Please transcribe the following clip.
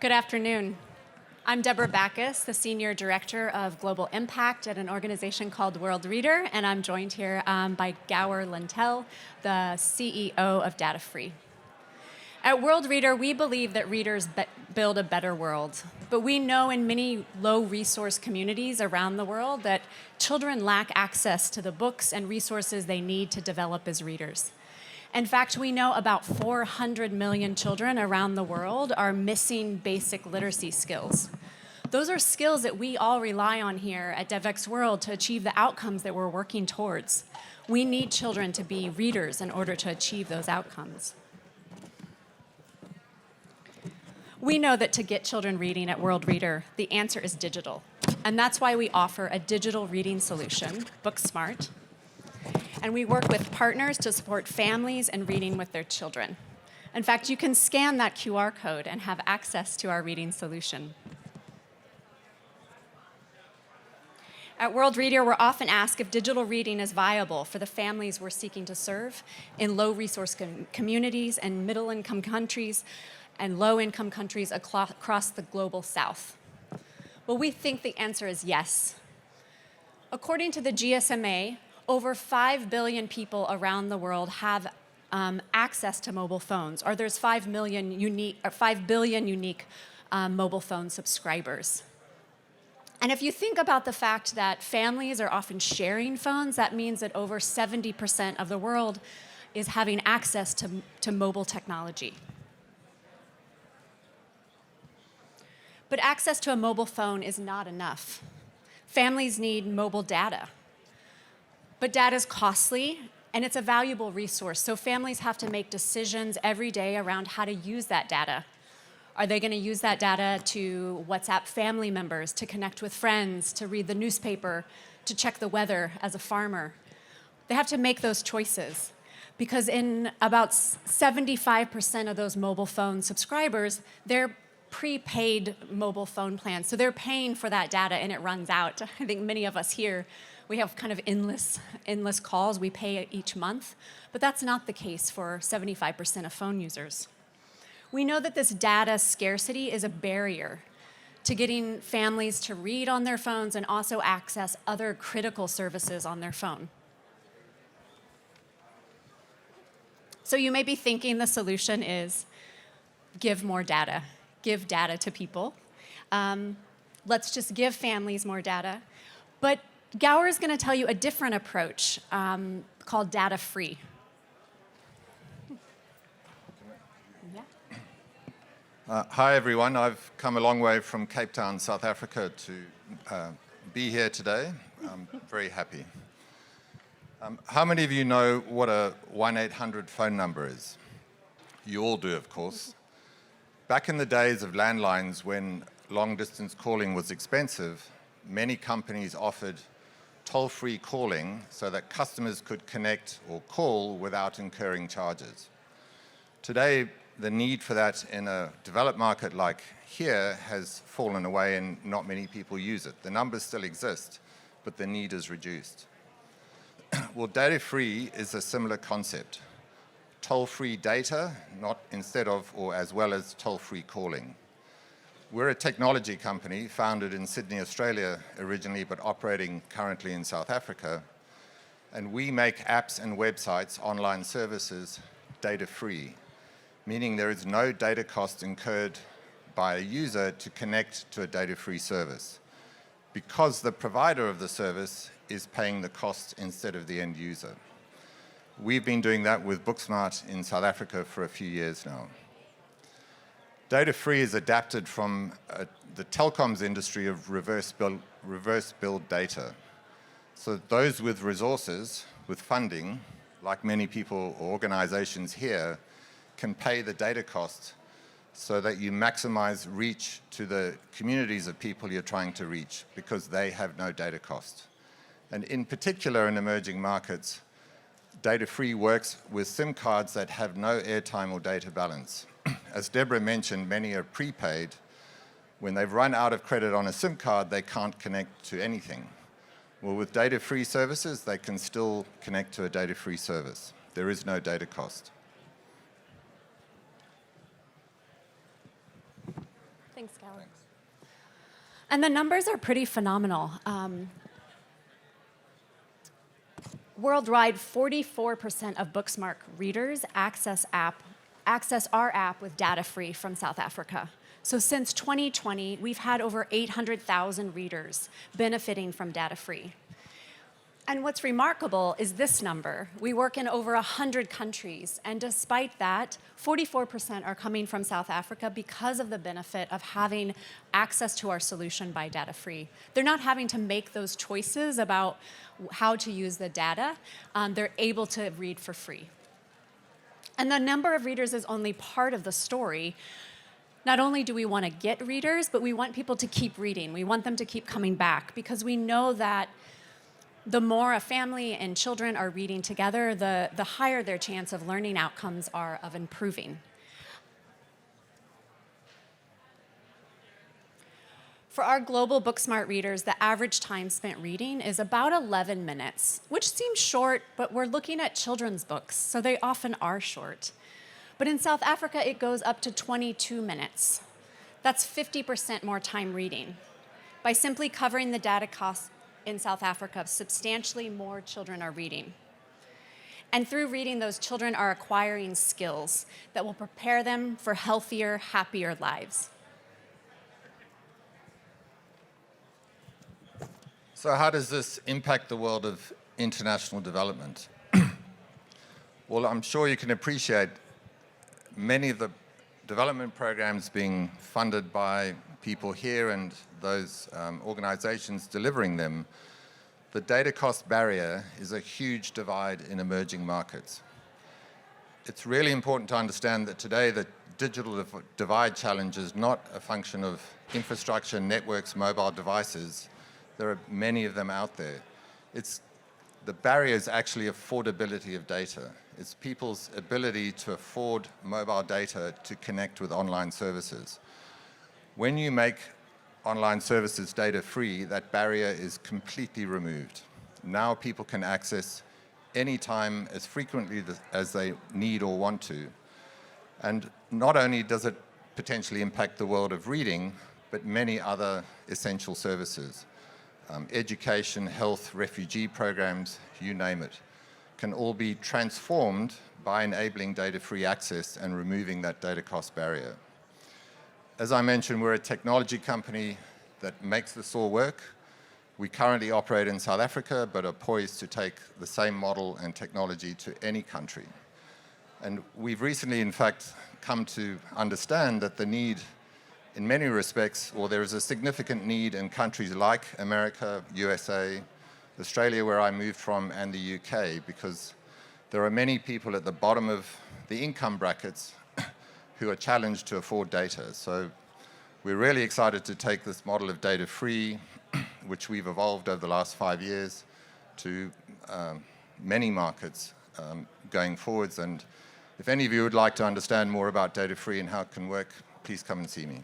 Good afternoon. I'm Deborah Backus, the Senior Director of Global Impact at an organization called World Reader, and I'm joined here by Gower Lentell, the CEO of Datafree. At World Reader, we believe that readers build a better world, but we know in many low-resource communities around the world that children lack access to the books and resources they need to develop as readers. In fact, we know about 400 million children around the world are missing basic literacy skills. Those are skills that we all rely on here at Devex World to achieve the outcomes that we're working towards. We need children to be readers in order to achieve those outcomes. We know that to get children reading at World Reader, the answer is digital. And that's why we offer a digital reading solution, BookSmart. And we work with partners to support families in reading with their children. In fact, you can scan that QR code and have access to our reading solution. At World Reader, we're often asked if digital reading is viable for the families we're seeking to serve in low-resource communities and middle-income countries and low-income countries across the global south. Well, we think the answer is yes. According to the GSMA, over 5 billion people around the world have access to mobile phones, or there's 5 billion unique mobile phone subscribers. And if you think about the fact that families are often sharing phones, that means that over 70% of the world is having access to mobile technology. But access to a mobile phone is not enough. Families need mobile data. But data is costly, and it's a valuable resource, so families have to make decisions every day around how to use that data. Are they going to use that data to WhatsApp family members, to connect with friends, to read the newspaper, to check the weather as a farmer? They have to make those choices, because in about 75% of those mobile phone subscribers, they're prepaid mobile phone plans, so they're paying for that data and it runs out. I think many of us here, we have kind of endless calls. We pay each month, but that's not the case for 75% of phone users. We know that this data scarcity is a barrier to getting families to read on their phones and also access other critical services on their phone. So you may be thinking the solution is give more data, give data to people. Let's just give families more data. But Gower is going to tell you a different approach called Datafree. Hi, everyone. I've come a long way from Cape Town, South Africa, to be here today. I'm very happy. How many of you know what a 1-800 phone number is? You all do, of course. Back in the days of landlines, when long-distance calling was expensive, many companies offered toll-free calling so that customers could connect or call without incurring charges. Today, the need for that in a developed market like here has fallen away and not many people use it. The numbers still exist, but the need is reduced. Well, Datafree is a similar concept. Toll-free data, not instead of or as well as toll-free calling. We're a technology company founded in Sydney, Australia originally, but operating currently in South Africa. And we make apps and websites, online services, data-free, meaning there is no data cost incurred by a user to connect to a data-free service, because the provider of the service is paying the cost instead of the end user. We've been doing that with BookSmart in South Africa for a few years now. Datafree is adapted from the telecoms industry of reverse build data. So those with resources, with funding, like many people or organizations here, can pay the data cost so that you maximize reach to the communities of people you're trying to reach, because they have no data cost. And in particular, in emerging markets, Datafree works with SIM cards that have no airtime or data balance. As Deborah mentioned, many are prepaid. When they've run out of credit on a SIM card, they can't connect to anything. Well, with data-free services, they can still connect to a data-free service. There is no data cost. Thank Thanks, Callie. And the numbers are pretty phenomenal. Worldwide, 44% of Booksmart readers access our app with Datafree from South Africa. So since 2020, we've had over 800,000 readers benefiting from Datafree. And what's remarkable is this number. We work in over 100 countries, and despite that, 44% are coming from South Africa because of the benefit of having access to our solution by Datafree. They're not having to make those choices about how to use the data. They're able to read for free. And the number of readers is only part of the story. Not only do we want to get readers, but we want people to keep reading. We want them to keep coming back because we know that the more a family and children are reading together, the higher their chance of learning outcomes are of improving. For our global Booksmart readers, the average time spent reading is about 11 minutes, which seems short, but we're looking at children's books, so they often are short. But in South Africa, it goes up to 22 minutes. That's 50% more time reading. By simply covering the data costs in South Africa, substantially more children are reading. And through reading, those children are acquiring skills that will prepare them for healthier, happier lives. So how does this impact the world of international development? Well, I'm sure you can appreciate many of the development programs being funded by people here and those organizations delivering them. The data cost barrier is a huge divide in emerging markets. It's really important to understand that today the digital divide challenge is not a function of infrastructure, networks, mobile devices. There are many of them out there. The barrier is actually affordability of data. It's people's ability to afford mobile data to connect with online services. When you make online services data free, that barrier is completely removed. Now people can access anytime, as frequently as they need or want to. And not only does it potentially impact the world of reading, but many other essential services. Education, health, refugee programs, you name it, can all be transformed by enabling data-free access and removing that data cost barrier. As I mentioned, we're a technology company that makes this all work. We currently operate in South Africa, but are poised to take the same model and technology to any country. And we've recently, in fact, come to understand that the need, in many respects, or there is a significant need in countries like America, USA, Australia, where I moved from, and the UK, because there are many people at the bottom of the income brackets who are challenged to afford data. So we're really excited to take this model of data free, which we've evolved over the last 5 years, to many markets going forwards. And if any of you would like to understand more about data free and how it can work, please come and see me.